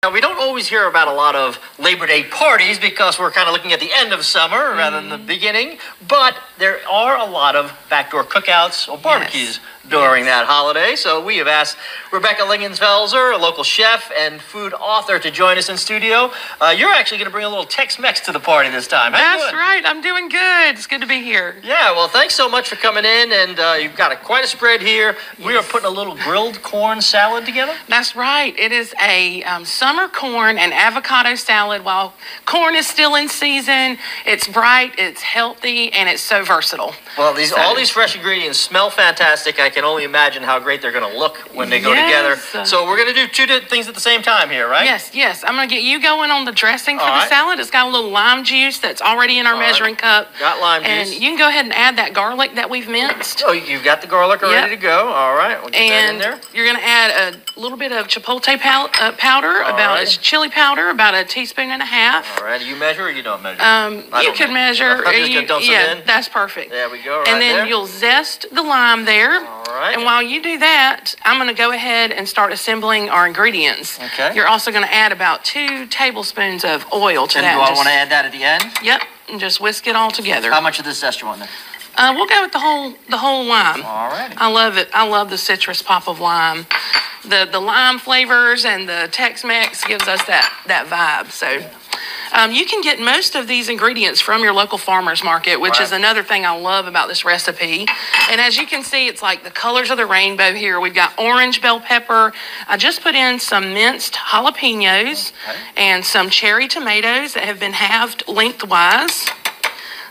Now, we don't always hear about a lot of Labor Day parties because we're kind of looking at the end of summer rather than the beginning, but there are a lot of backdoor cookouts or barbecues during that holiday. So we have asked Rebecca Lingenfelser, a local chef and food author, to join us in studio. You're actually going to bring a little Tex-Mex to the party this time. How you doing? That's right. I'm doing good. It's good to be here. Yeah, well, thanks so much for coming in, and you've got quite a spread here. We are putting a little grilled corn salad together. That's right. It is a summer corn and avocado salad. While corn is still in season, it's bright, it's healthy, and it's so versatile. Well, all these fresh ingredients smell fantastic. I can only imagine how great they're going to look when they go together. So we're going to do two things at the same time here, right? Yes. I'm going to get you going on the dressing for the salad. It's got a little lime juice that's already in our measuring cup. Got lime juice. And you can go ahead and add that garlic that we've minced. Oh, you've got the garlic ready to go. All right, we'll get that in there. You're going to add a little bit of chipotle powder, chili powder, about a teaspoon and a half. All right, you measure or you don't measure? You could measure. I'm just gonna dump some in. That's perfect. There we go. And then you'll zest the lime there. All right. And while you do that, I'm going to go ahead and start assembling our ingredients. Okay. You're also going to add about 2 tablespoons of oil to that. And do I want to add that at the end? Yep. And just whisk it all together. How much of this zest you want there? We'll go with the whole lime. All right. I love it. I love the citrus pop of lime. The lime flavors and the Tex-Mex gives us that vibe. So you can get most of these ingredients from your local farmer's market, which is another thing I love about this recipe. And as you can see, it's like the colors of the rainbow here. We've got orange bell pepper. I just put in some minced jalapenos and some cherry tomatoes that have been halved lengthwise.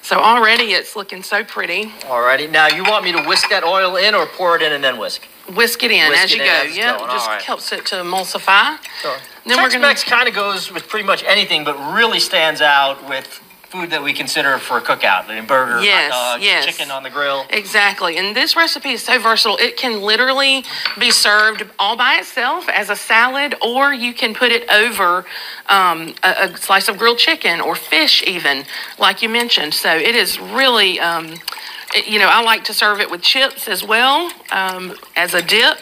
So already it's looking so pretty. Alrighty. Now, you want me to whisk that oil in or pour it in and then whisk? Whisk it in as you go. Yeah, just helps it to emulsify. So, Tex-Mex kind of goes with pretty much anything, but really stands out with food that we consider for a cookout. Burger, hot dogs, chicken on the grill. Exactly. And this recipe is so versatile. It can literally be served all by itself as a salad, or you can put it over a slice of grilled chicken or fish even, like you mentioned. So it is really, I like to serve it with chips as well as a dip.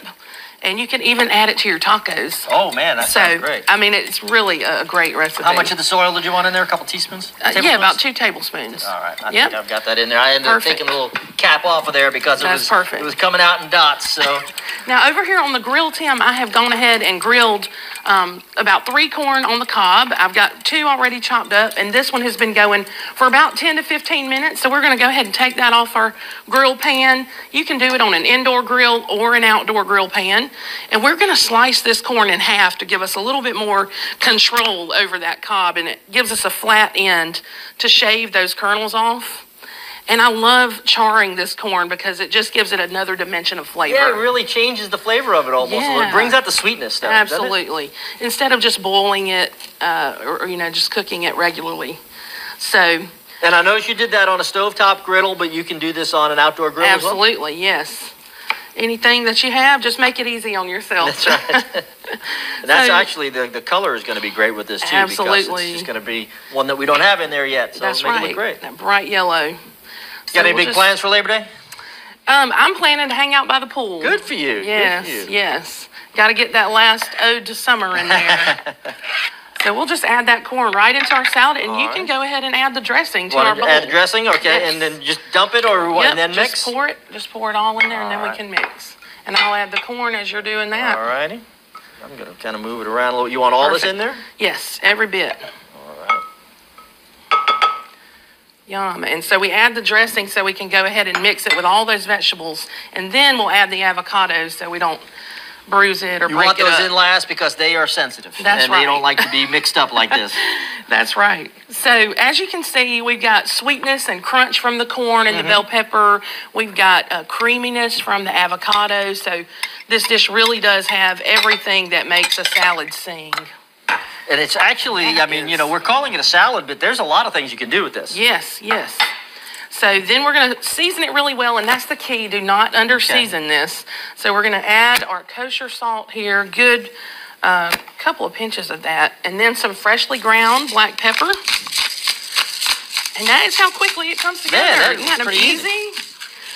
And you can even add it to your tacos. Oh, man, that sounds great. I mean, it's really a great recipe. How much of this oil did you want in there? A couple teaspoons? Yeah, about 2 tablespoons. All right. I think I've got that in there. I ended up taking a little cap off of there because it was coming out in dots. So now, over here on the grill, Tim, I have gone ahead and grilled about 3 corn on the cob. I've got 2 already chopped up, and this one has been going for about 10 to 15 minutes. So we're going to go ahead and take that off our grill pan. You can do it on an indoor grill or an outdoor grill pan. And we're going to slice this corn in half to give us a little bit more control over that cob, and it gives us a flat end to shave those kernels off. And I love charring this corn because it just gives it another dimension of flavor. Yeah, it really changes the flavor of it almost. Yeah. It brings out the sweetness, doesn't it? Absolutely. Instead of just boiling it or just cooking it regularly. So. And I noticed you did that on a stovetop griddle, but you can do this on an outdoor grill as well? Absolutely, yes. Anything that you have, just make it easy on yourself. That's right. And that's actually, the color is going to be great with this too. Absolutely. Because it's just going to be one that we don't have in there yet. So that's make it look great. That bright yellow. Got any big plans for Labor Day? I'm planning to hang out by the pool. Good for you. Yes, good for you. Yes. Got to get that last ode to summer in there. So we'll just add that corn right into our salad, and you can go ahead and add the dressing to our bowl. Add the dressing, okay, and then just dump it and then mix? Just pour it all in there, and then we can mix. And I'll add the corn as you're doing that. All righty. I'm going to kind of move it around a little. You want all this in there? Yes, every bit. All right. Yum. And so we add the dressing so we can go ahead and mix it with all those vegetables, and then we'll add the avocados so we don't bruise it or break it up. You want those in last because they are sensitive. That's right. And they don't like to be mixed up like this. That's right. So as you can see, we've got sweetness and crunch from the corn and the bell pepper. We've got creaminess from the avocado. So this dish really does have everything that makes a salad sing. And it's actually, we're calling it a salad, but there's a lot of things you can do with this. Yes. So then we're going to season it really well, and that's the key. Do not under-season this. So we're going to add our kosher salt here, good couple of pinches of that, and then some freshly ground black pepper. And that is how quickly it comes together. Yeah, Isn't that pretty easy?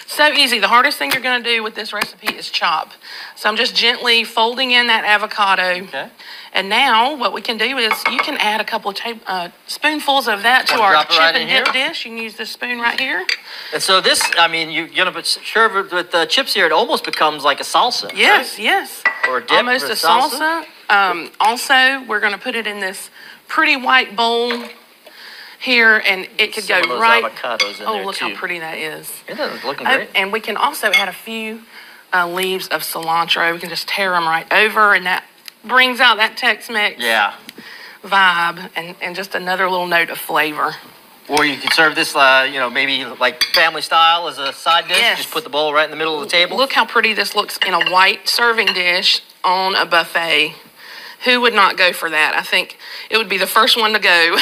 So easy. The hardest thing you're going to do with this recipe is chop. So I'm just gently folding in that avocado. Okay. And now what we can do is you can add a couple of spoonfuls of that to our chip and dip dish. You can use this spoon right here. And so this, I mean, you're going to serve it with the chips here. It almost becomes like a salsa. Yes, right? yes. Or a dip. Almost a salsa. Also, we're going to put it in this pretty white bowl here, and it could go right. Avocados in oh, there look too. how pretty that is. It's looking great. And we can also add a few leaves of cilantro. We can just tear them right over, and that brings out that Tex-Mex vibe and just another little note of flavor. Or you can serve this, maybe like family style as a side dish. Yes. Just put the bowl right in the middle of the table. Look how pretty this looks in a white serving dish on a buffet. Who would not go for that? I think it would be the first one to go.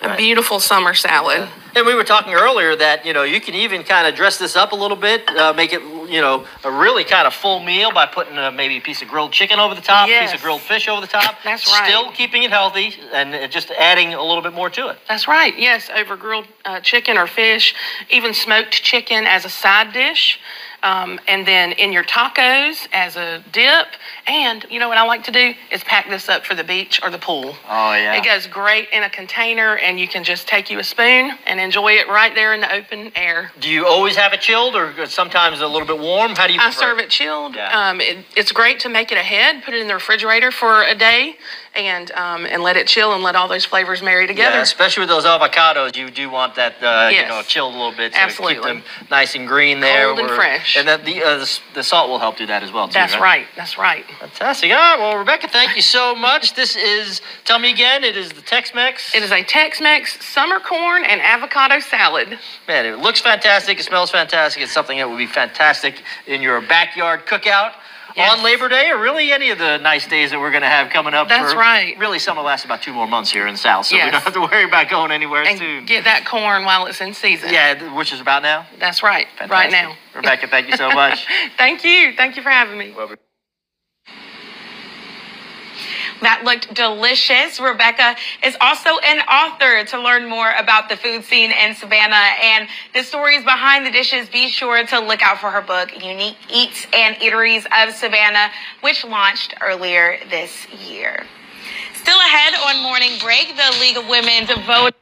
A beautiful summer salad. Yeah. And we were talking earlier that, you can even kind of dress this up a little bit, make it, a really kind of full meal by putting maybe a piece of grilled chicken over the top, a piece of grilled fish over the top. That's right. Still keeping it healthy and just adding a little bit more to it. That's right. Yes, over grilled chicken or fish, even smoked chicken as a side dish. And then in your tacos as a dip. And you know what I like to do is pack this up for the beach or the pool. Oh, yeah. It goes great in a container, and you can just take you a spoon and enjoy it right there in the open air. Do you always have it chilled or sometimes a little bit warm? How do you prefer? I serve it chilled. Yeah. It's great to make it ahead, put it in the refrigerator for a day, and let it chill and let all those flavors marry together. Yeah, especially with those avocados, you do want that, chilled a little bit. So absolutely. Keep them nice and green there. Cold and fresh. And that the salt will help do that as well, too. That's right. That's right. Fantastic. All right, well, Rebecca, thank you so much. This is, tell me again, it is the Tex-Mex? It is a Tex-Mex summer corn and avocado salad. Man, it looks fantastic. It smells fantastic. It's something that would be fantastic in your backyard cookout. Yes. On Labor Day, or really any of the nice days that we're going to have coming up. That's right. Really, summer lasts about 2 more months here in the South, so we don't have to worry about going anywhere soon. Get that corn while it's in season. Yeah, which is about now. That's right. Fantastic. Right now. Rebecca, thank you so much. Thank you. Thank you for having me. That looked delicious. Rebecca is also an author. To learn more about the food scene in Savannah and the stories behind the dishes, be sure to look out for her book, Unique Eats and Eateries of Savannah, which launched earlier this year. Still ahead on Morning Break, the League of Women's vote.